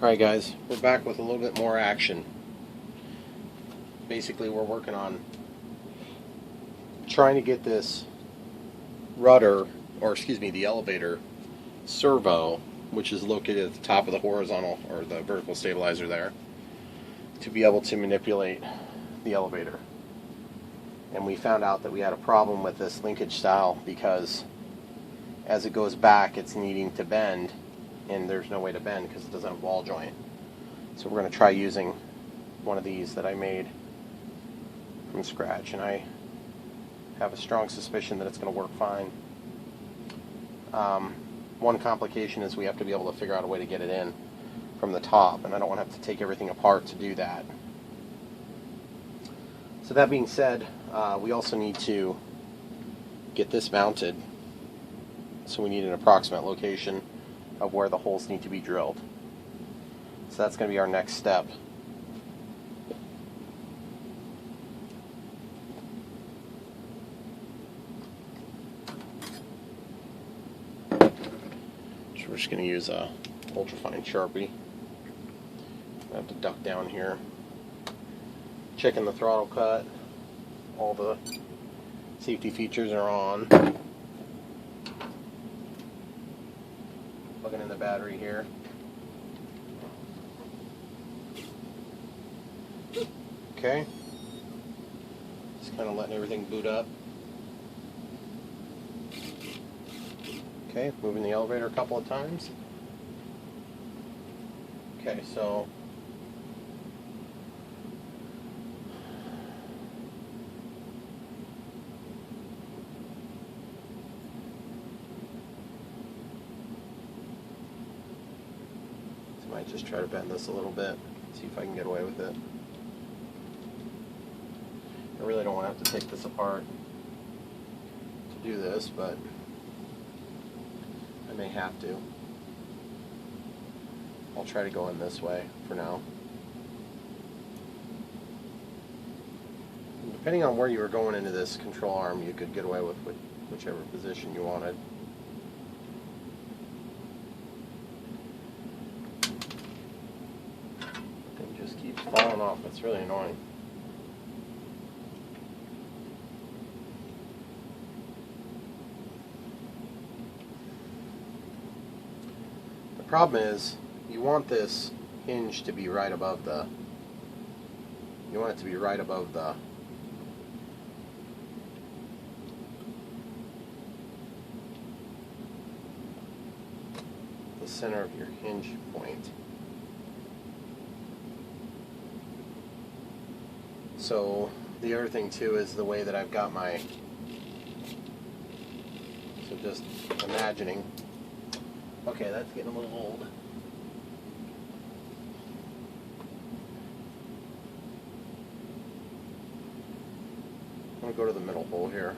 Alright guys, we're back with a little bit more action. Basically we're working on trying to get this rudder, or excuse me, the elevator servo, which is located at the top of the horizontal or the vertical stabilizer there, to be able to manipulate the elevator. And we found out that we had a problem with this linkage style because as it goes back it's needing to bend, and there's no way to bend because it doesn't have a ball joint. So we're going to try using one of these that I made from scratch, and I have a strong suspicion that it's going to work fine. One complication is we have to be able to figure out a way to get it in from the top, and I don't want to have to take everything apart to do that. So that being said, we also need to get this mounted, so we need an approximate location of where the holes need to be drilled. So that's going to be our next step. So we're just going to use a ultrafine Sharpie. I have to duck down here. Checking the throttle cut. All the safety features are on. Plugging in the battery here. Okay. Just kind of letting everything boot up. Okay, moving the elevator a couple of times. Okay, so I might just try to bend this a little bit, see if I can get away with it. I really don't want to have to take this apart to do this, but I may have to. I'll try to go in this way for now. And depending on where you were going into this control arm, you could get away with whichever position you wanted. It just keeps falling off. It's really annoying. The problem is, you want this hinge to be right above the, you want it to be right above the center of your hinge point. So the other thing too is the way that I've got my, so just imagining, okay, that's getting a little old. I'm going to go to the middle hole here.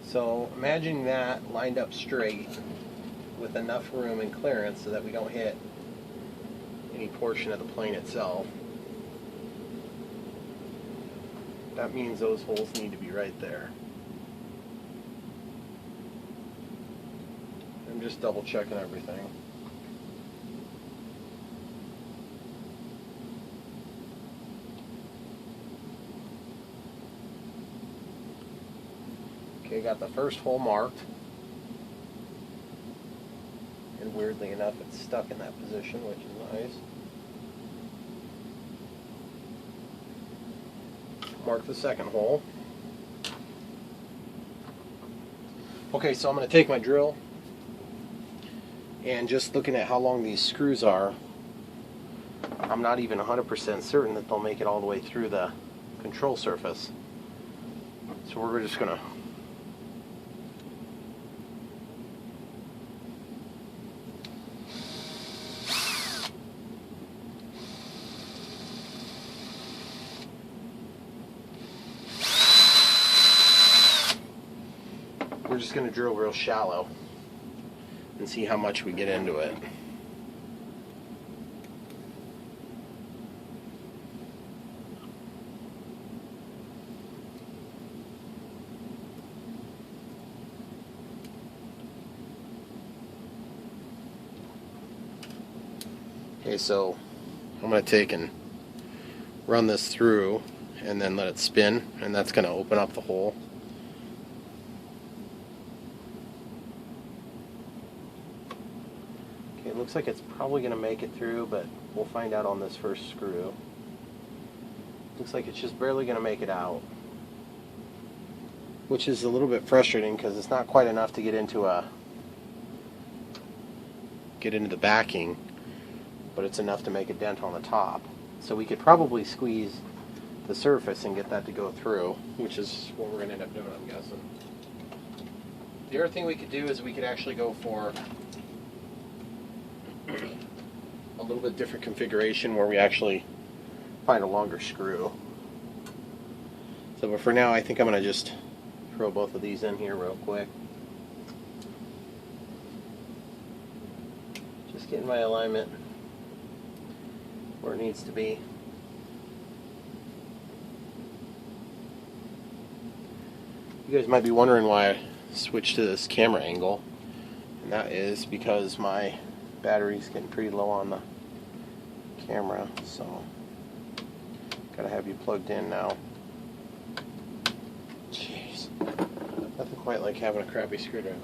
So imagine that lined up straight with enough room and clearance so that we don't hit any portion of the plane itself. That means those holes need to be right there. I'm just double checking everything. Okay, got the first hole marked. And weirdly enough, it's stuck in that position, which is nice. Mark the second hole. Okay, so I'm going to take my drill, and just looking at how long these screws are, I'm not even 100% certain that they'll make it all the way through the control surface. So we're just going to drill real shallow and see how much we get into it. Okay, so I'm going to take and run this through and then let it spin, and that's going to open up the hole. Okay, it looks like it's probably going to make it through, but we'll find out on this first screw. Looks like it's just barely going to make it out, which is a little bit frustrating because it's not quite enough to get into the backing, but it's enough to make a dent on the top. So we could probably squeeze the surface and get that to go through, which is what we're going to end up doing, I'm guessing. The other thing we could do is we could actually go for a little bit different configuration where we actually find a longer screw. So, but for now, I think I'm going to just throw both of these in here real quick. Just getting my alignment where it needs to be. You guys might be wondering why I switched to this camera angle, and that is because my battery's getting pretty low on the camera, so gotta have you plugged in now. Jeez, nothing quite like having a crappy screwdriver.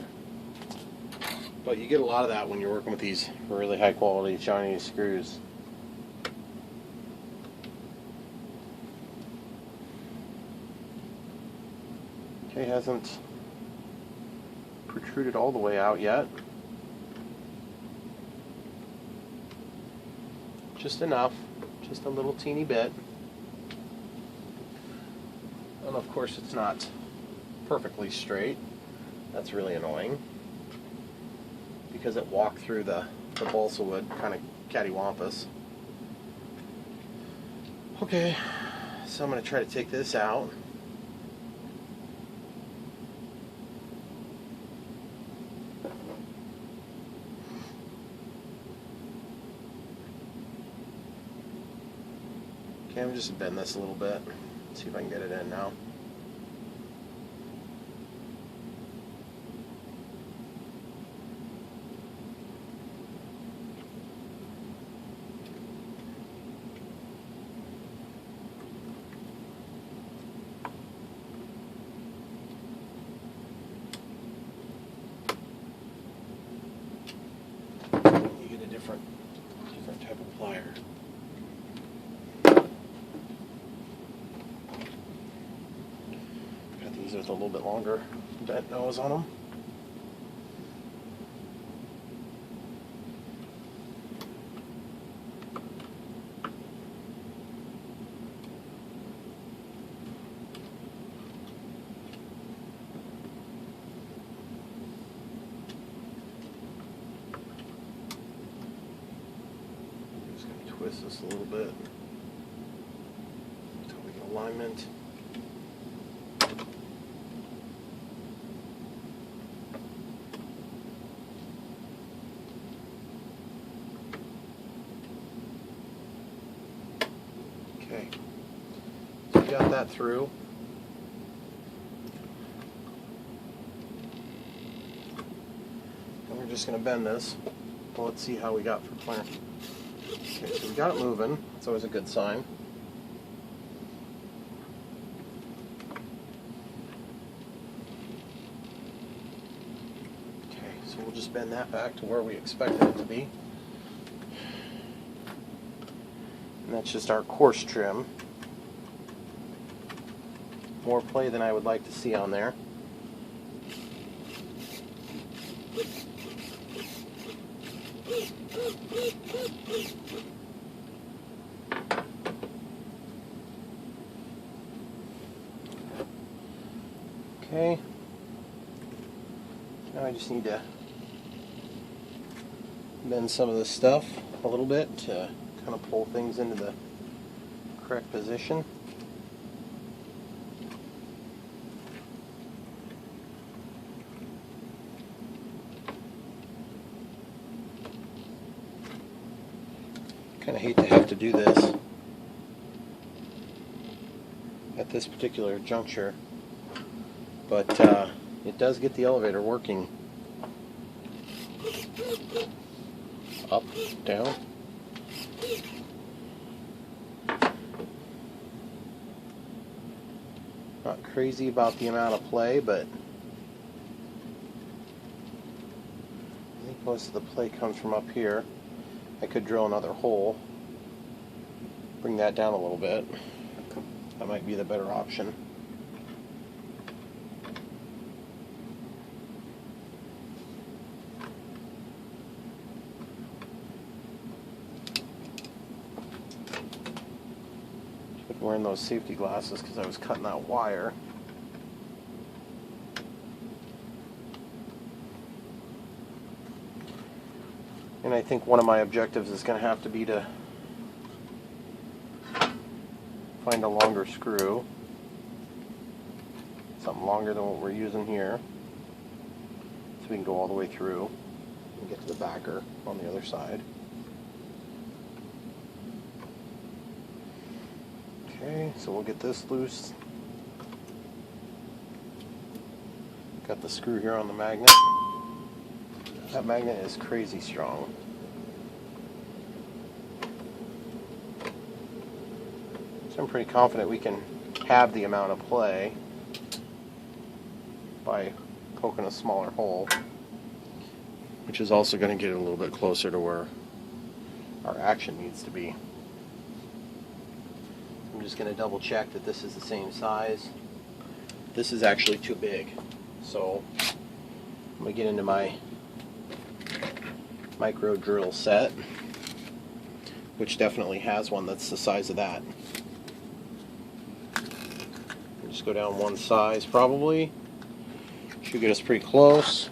But you get a lot of that when you're working with these really high quality Chinese screws. Okay, hasn't protruded all the way out yet. Just enough, just a little teeny bit. And of course it's not perfectly straight. That's really annoying because it walked through the balsa wood kind of cattywampus. Okay, so I'm going to try to take this out. Okay, I'm just bend this a little bit. See if I can get it in now. You get a different type of plier. These with a little bit longer bent nose on them. I'm just going to twist this a little bit until we get alignment. Okay, so we got that through. And we're just going to bend this. Well, let's see how we got for clearance. Okay, so we got it moving. That's always a good sign. Okay, so we'll just bend that back to where we expected it to be. And that's just our coarse trim. More play than I would like to see on there. Okay. Now I just need to bend some of this stuff a little bit to kind of pull things into the correct position. Kind of hate to have to do this at this particular juncture, but it does get the elevator working. Up, down. Not crazy about the amount of play, but I think most of the play comes from up here. I could drill another hole, bring that down a little bit. That might be the better option. Been wearing those safety glasses because I was cutting that wire. And I think one of my objectives is going to have to be to find a longer screw, something longer than what we're using here, so we can go all the way through and get to the backer on the other side. Okay, so we'll get this loose. Got the screw here on the magnet. That magnet is crazy strong. So I'm pretty confident we can have the amount of play by poking a smaller hole, which is also going to get it a little bit closer to where our action needs to be. I'm just going to double check that this is the same size. This is actually too big, so I'm going to get into my micro drill set, which definitely has one that's the size of that. Just go down one size probably. Should get us pretty close.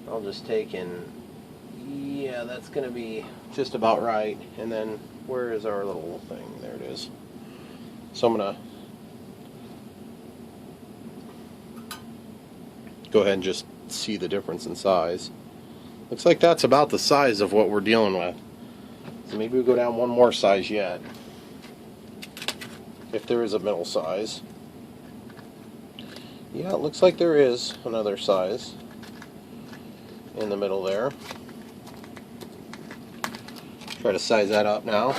I'll just take and, yeah, that's going to be just about right. And then where is our little thing? There it is. So I'm going to go ahead and just see the difference in size. Looks like that's about the size of what we're dealing with. So maybe we'll go down one more size yet, if there is a middle size. Yeah, it looks like there is another size in the middle there. Try to size that up now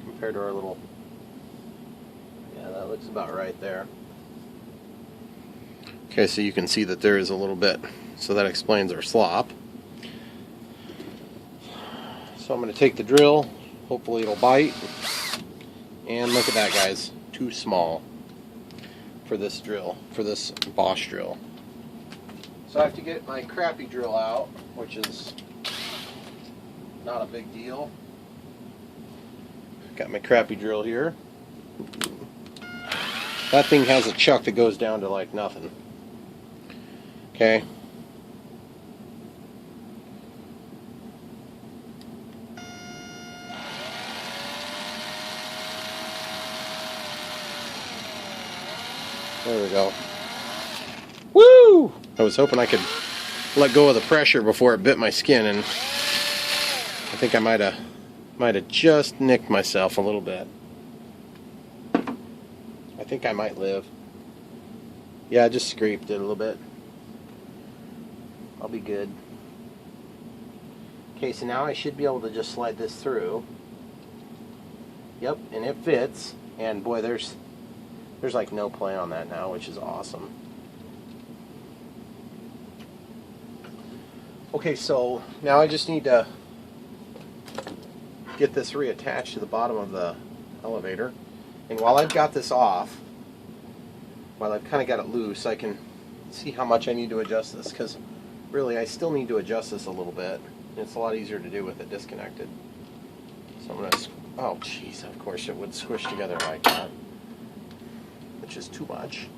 compared to our little, yeah, that looks about right there. Okay, so you can see that there is a little bit, so that explains our slop. So I'm going to take the drill, hopefully it'll bite, and look at that, guys, too small for this drill, for this Bosch drill. So I have to get my crappy drill out, which is not a big deal. Got my crappy drill here. That thing has a chuck that goes down to like nothing. Okay. There we go. Woo! I was hoping I could let go of the pressure before it bit my skin, and I think I might have just nicked myself a little bit. I think I might live. Yeah, I just scraped it a little bit. I'll be good. Okay, so now I should be able to just slide this through. Yep, and it fits. And boy, there's like no play on that now, which is awesome. Okay, so now I just need to get this reattached to the bottom of the elevator. And while I've got this off, while I've kind of got it loose, I can see how much I need to adjust this, because really I still need to adjust this a little bit. It's a lot easier to do with it disconnected. So I'm going to, oh jeez, of course it would squish together like that, which is too much.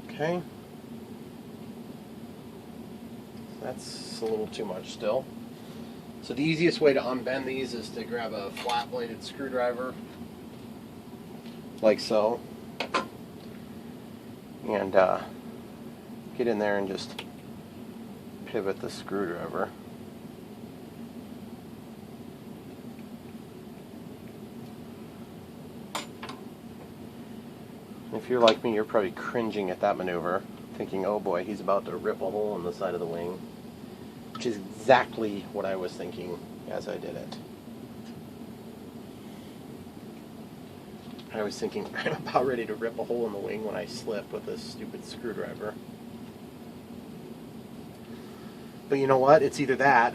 Okay. That's a little too much still. So the easiest way to unbend these is to grab a flat bladed screwdriver, like so, and get in there and just pivot the screwdriver. If you're like me, you're probably cringing at that maneuver, thinking, oh boy, he's about to rip a hole in the side of the wing, which is exactly what I was thinking as I did it. I was thinking I'm about ready to rip a hole in the wing when I slip with this stupid screwdriver. But you know what? It's either that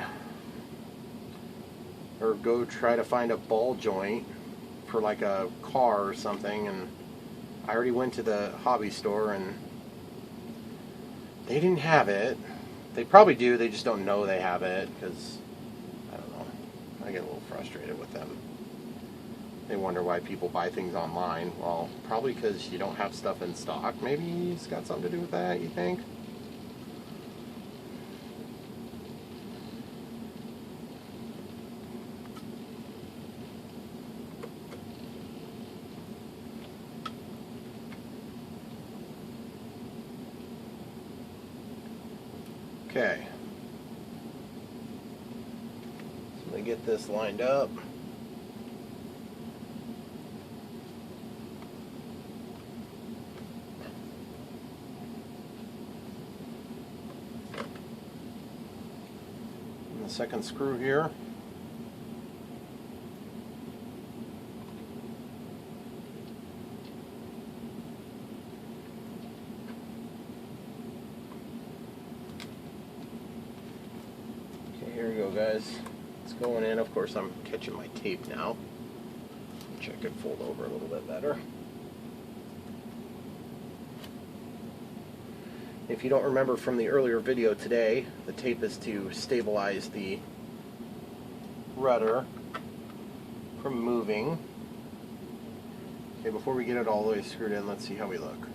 or go try to find a ball joint for like a car or something. And I already went to the hobby store and they didn't have it. They probably do, they just don't know they have it because, I don't know, I get a little frustrated with them. They wonder why people buy things online. Well, probably because you don't have stuff in stock. Maybe it's got something to do with that, you think? Okay. So I'm going to get this lined up. Second screw here. Okay, here we go, guys. It's going in. Of course, I'm catching my tape now, which I could fold over a little bit better. If you don't remember from the earlier video today, the tape is to stabilize the rudder from moving. Okay, before we get it all the way screwed in, let's see how we look.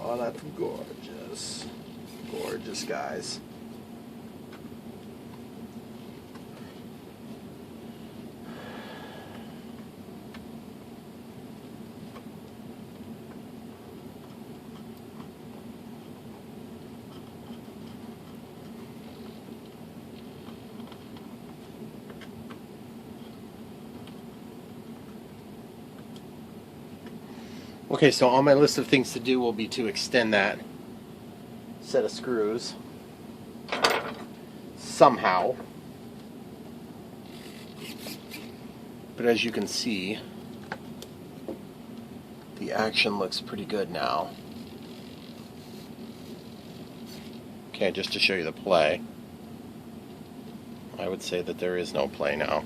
Oh, that's gorgeous. Gorgeous, guys. Okay, so on my list of things to do will be to extend that set of screws somehow. But as you can see, the action looks pretty good now. Okay, just to show you the play, I would say that there is no play now.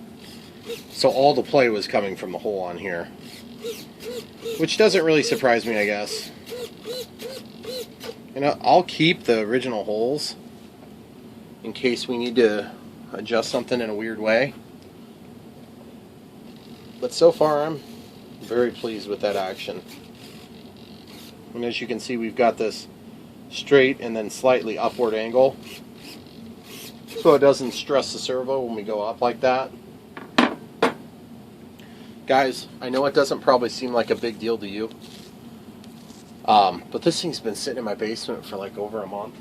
So all the play was coming from the hole on here, which doesn't really surprise me, I guess. You know, I'll keep the original holes in case we need to adjust something in a weird way. But so far, I'm very pleased with that action. And as you can see, we've got this straight and then slightly upward angle, so it doesn't stress the servo when we go up like that. Guys, I know it doesn't probably seem like a big deal to you, but this thing's been sitting in my basement for like over a month,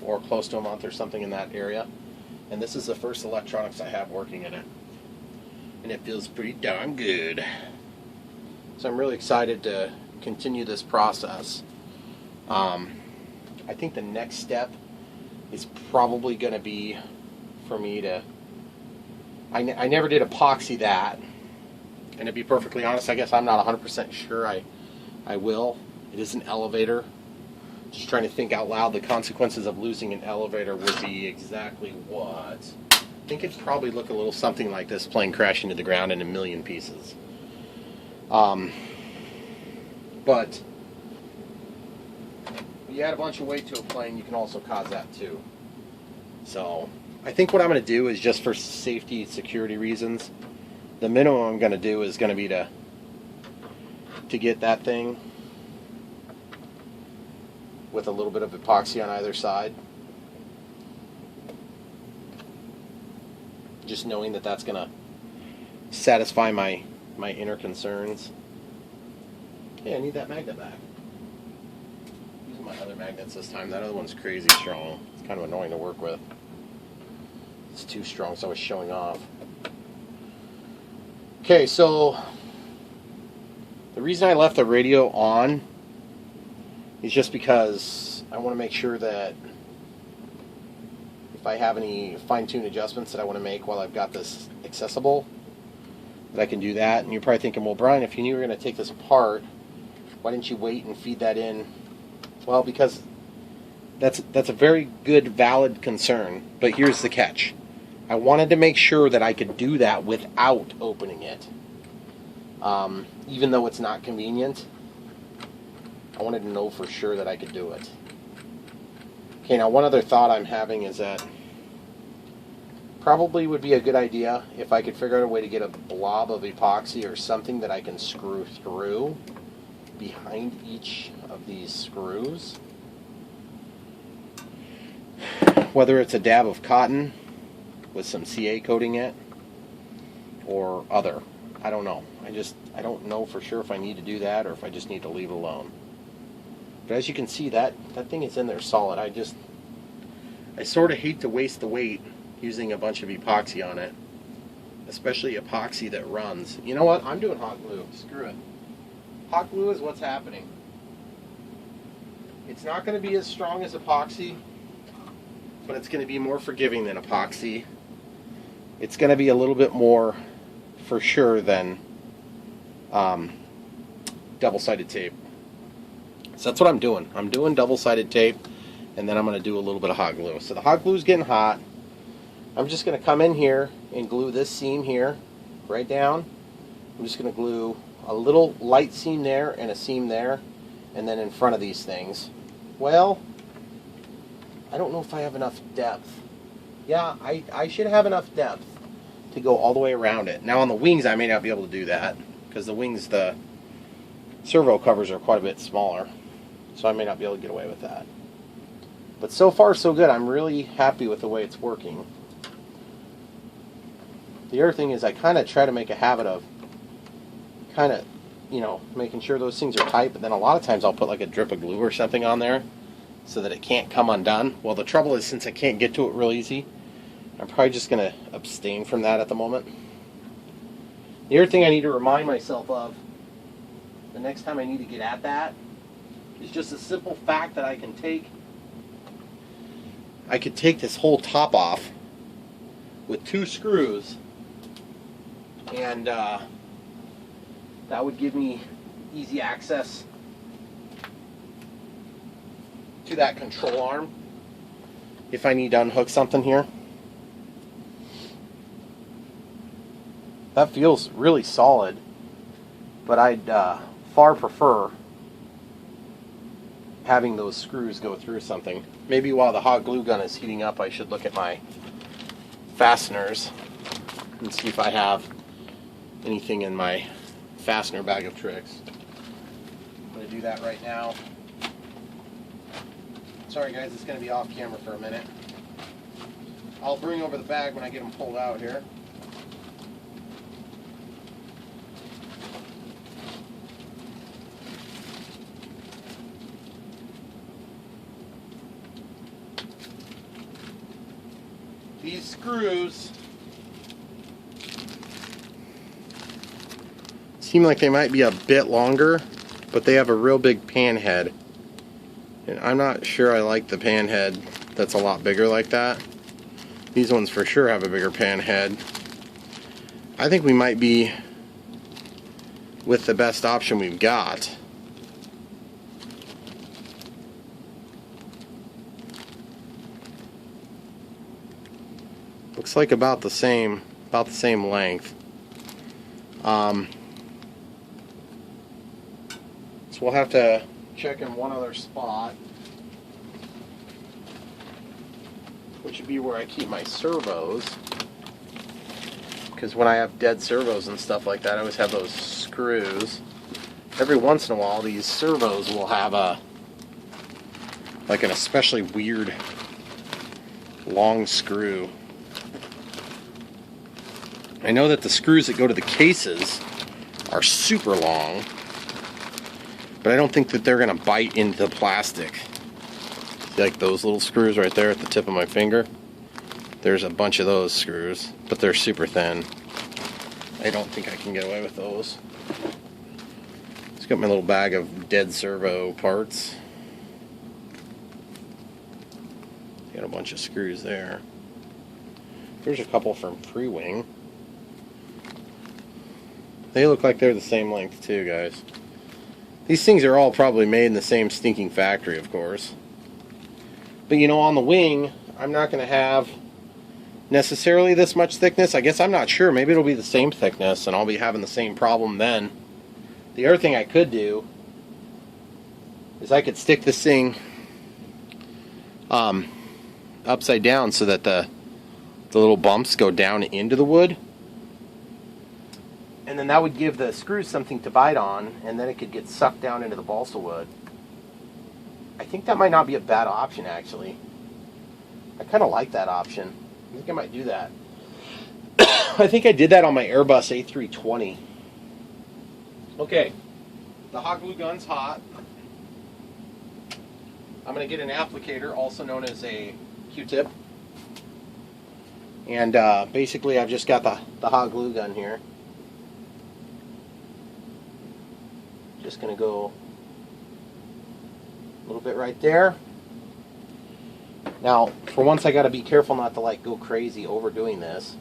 or close to a month or something in that area, and this is the first electronics I have working in it, and it feels pretty darn good. So I'm really excited to continue this process. I think the next step is probably going to be for me to, I never did epoxy that. And to be perfectly honest, I guess I'm not 100% sure I will. It is an elevator. Just trying to think out loud, the consequences of losing an elevator would be exactly what? I think it'd probably look a little something like this plane crashing to the ground in a million pieces. But when you add a bunch of weight to a plane, you can also cause that too. So I think what I'm going to do is, just for safety, security reasons, the minimum I'm going to do is going to be to get that thing with a little bit of epoxy on either side. Just knowing that that's going to satisfy my inner concerns. Hey, I need that magnet back. Using my other magnets this time. That other one's crazy strong. It's kind of annoying to work with. It's too strong, so it's showing off. Okay, so the reason I left the radio on is just because I want to make sure that if I have any fine-tuned adjustments that I want to make while I've got this accessible, that I can do that. And you're probably thinking, well, Brian, if you knew you were going to take this apart, why didn't you wait and feed that in? Well, because that's a very good, valid concern. But here's the catch. I wanted to make sure that I could do that without opening it. Even though it's not convenient, I wanted to know for sure that I could do it. Okay, now one other thought I'm having is that probably would be a good idea if I could figure out a way to get a blob of epoxy or something that I can screw through behind each of these screws. Whether it's a dab of cotton with some CA coating it or other. I don't know. I don't know for sure if I need to do that or if I just need to leave it alone. But as you can see, that thing is in there solid. I sort of hate to waste the weight using a bunch of epoxy on it, especially epoxy that runs. You know what? I'm doing hot glue. Screw it. Hot glue is what's happening. It's not going to be as strong as epoxy, but it's going to be more forgiving than epoxy. It's going to be a little bit more for sure than double-sided tape. So that's what I'm doing. I'm doing double-sided tape, and then I'm going to do a little bit of hot glue. So the hot glue is getting hot. I'm just going to come in here and glue this seam here right down. I'm just going to glue a little light seam there and a seam there, and then in front of these things. Well, I don't know if I have enough depth. Yeah, I should have enough depth to go all the way around it. Now on the wings I may not be able to do that because the wings, the servo covers are quite a bit smaller, so I may not be able to get away with that. But so far so good. I'm really happy with the way it's working. The other thing is I kind of try to make a habit of kind of, making sure those things are tight, but then a lot of times I'll put like a drip of glue or something on there so that it can't come undone. Well, the trouble is, since I can't get to it real easy, I'm probably just going to abstain from that at the moment. The other thing I need to remind myself of the next time I need to get at that is just a simple fact that I could take this whole top off with 2 screws, and that would give me easy access to that control arm if I need to unhook something here. That feels really solid, but I'd far prefer having those screws go through something. Maybe while the hot glue gun is heating up, I should look at my fasteners and see if I have anything in my fastener bag of tricks. I'm going to do that right now. Sorry guys, it's going to be off camera for a minute. I'll bring over the bag when I get them pulled out here. These screws seem like they might be a bit longer, but they have a real big pan head. And I'm not sure I like the pan head that's a lot bigger like that. These ones for sure have a bigger pan head. I think we might be with the best option we've got. Looks like about the same length. So we'll have to check in one other spot, which would be where I keep my servos. Because when I have dead servos and stuff like that, I always have those screws. Every once in a while, these servos will have an especially weird long screw. I know that the screws that go to the cases are super long, but I don't think that they're going to bite into the plastic. See, like those little screws right there at the tip of my finger? There's a bunch of those screws, but they're super thin. I don't think I can get away with those. Just got my little bag of dead servo parts. Got a bunch of screws there. Here's a couple from Free Wing. They look like they're the same length too, guys. These things are all probably made in the same stinking factory, of course. But you know, on the wing, I'm not going to have necessarily this much thickness. I guess I'm not sure. Maybe it'll be the same thickness and I'll be having the same problem then. The other thing I could do is I could stick this thing upside down so that the little bumps go down into the wood. And then that would give the screws something to bite on, and then it could get sucked down into the balsa wood. I think that might not be a bad option, actually. I kind of like that option. I think I might do that. I think I did that on my Airbus A320. Okay, the hot glue gun's hot. I'm going to get an applicator, also known as a Q-tip. And basically I've just got the hot glue gun here. Just going to go a little bit right there. Now, for once I got to be careful not to like go crazy overdoing this.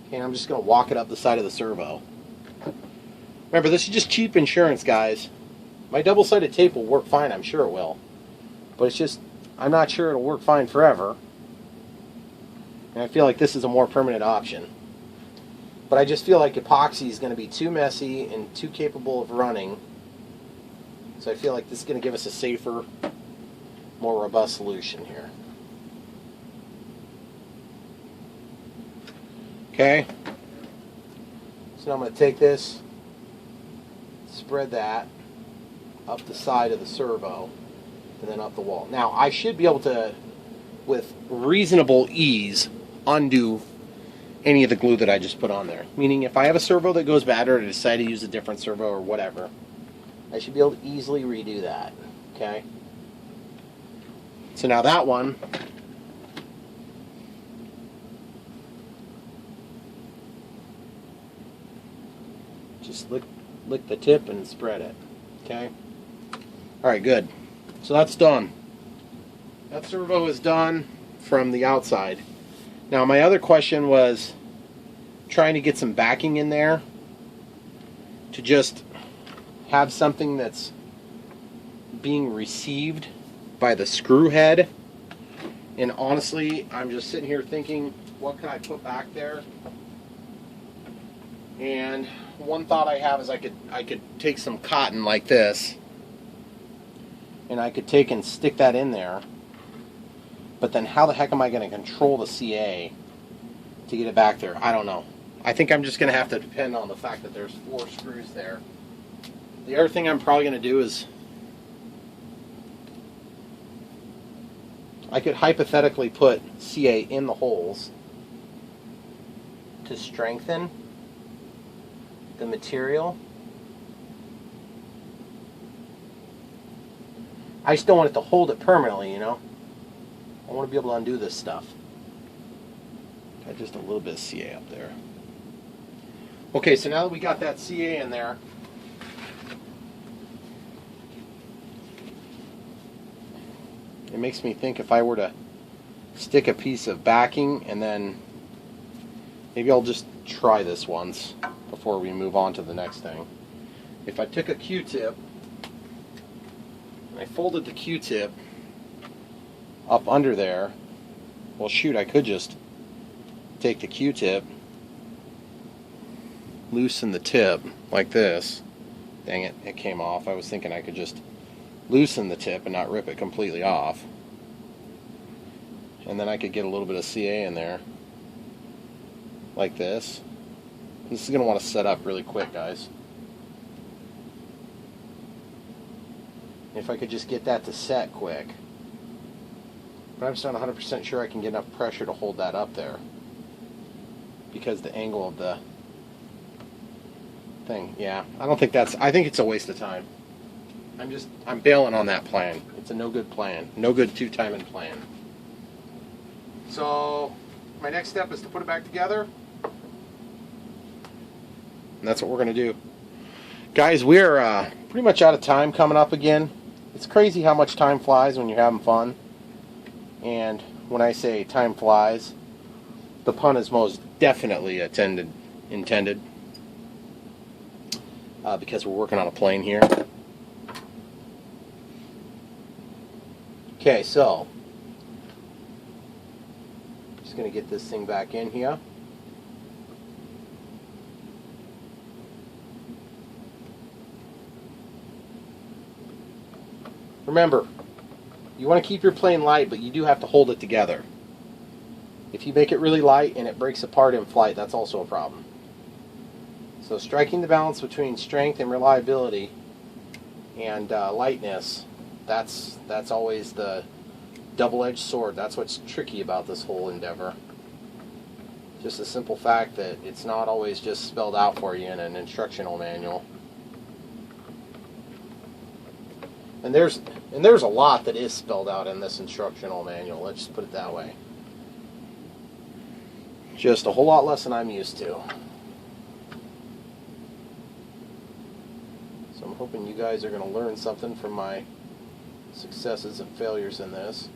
Okay, I'm just going to walk it up the side of the servo. Remember, this is just cheap insurance, guys. My double-sided tape will work fine, I'm sure it will. But it's just, I'm not sure it'll work fine forever. And I feel like this is a more permanent option. But I just feel like epoxy is going to be too messy and too capable of running. So I feel like this is going to give us a safer, more robust solution here. Okay. So now I'm going to take this, spread that up the side of the servo, and then up the wall. Now, I should be able to, with reasonable ease, undo any of the glue that I just put on there. Meaning, if I have a servo that goes bad or I decide to use a different servo or whatever, I should be able to easily redo that. Okay? So now that one, just lick the tip and spread it. Okay? Alright, good. So that's done. That servo is done from the outside. Now my other question was trying to get some backing in there to just have something that's being received by the screw head. And honestly, I'm just sitting here thinking, what can I put back there? And one thought I have is I could take some cotton like this, and I could take and stick that in there. But then how the heck am I going to control the CA to get it back there? I don't know. I think I'm just going to have to depend on the fact that there's 4 screws there. The other thing I'm probably going to do is I could hypothetically put CA in the holes to strengthen the material. I just don't want it to hold it permanently, you know. I want to be able to undo this stuff. Got just a little bit of CA up there. Okay, so now that we got that CA in there, it makes me think if I were to stick a piece of backing and then maybe I'll just try this once before we move on to the next thing. If I took a Q-tip and I folded the Q-tip up under there, well shoot, I could just take the Q-tip, loosen the tip like this. Dang it, it came off. I was thinking I could just loosen the tip and not rip it completely off. And then I could get a little bit of CA in there like this. This is going to want to set up really quick, guys. If I could just get that to set quick. But I'm just not 100% sure I can get enough pressure to hold that up there, because the angle of the thing, yeah, I don't think that's, I think it's a waste of time. I'm bailing on that plan. It's a no good plan. No good two-timing plan. So my next step is to put it back together. And that's what we're going to do. Guys, we're pretty much out of time coming up again. It's crazy how much time flies when you're having fun. And when I say time flies, the pun is most definitely intended, because we're working on a plane here. Okay, so just going to get this thing back in here. Remember, you want to keep your plane light, but you do have to hold it together. If you make it really light and it breaks apart in flight, that's also a problem. So striking the balance between strength and reliability and lightness, that's always the double-edged sword. That's what's tricky about this whole endeavor. Just the simple fact that it's not always just spelled out for you in an instructional manual. And there's a lot that is spelled out in this instructional manual. Let's just put it that way. Just a whole lot less than I'm used to. So I'm hoping you guys are going to learn something from my successes and failures in this.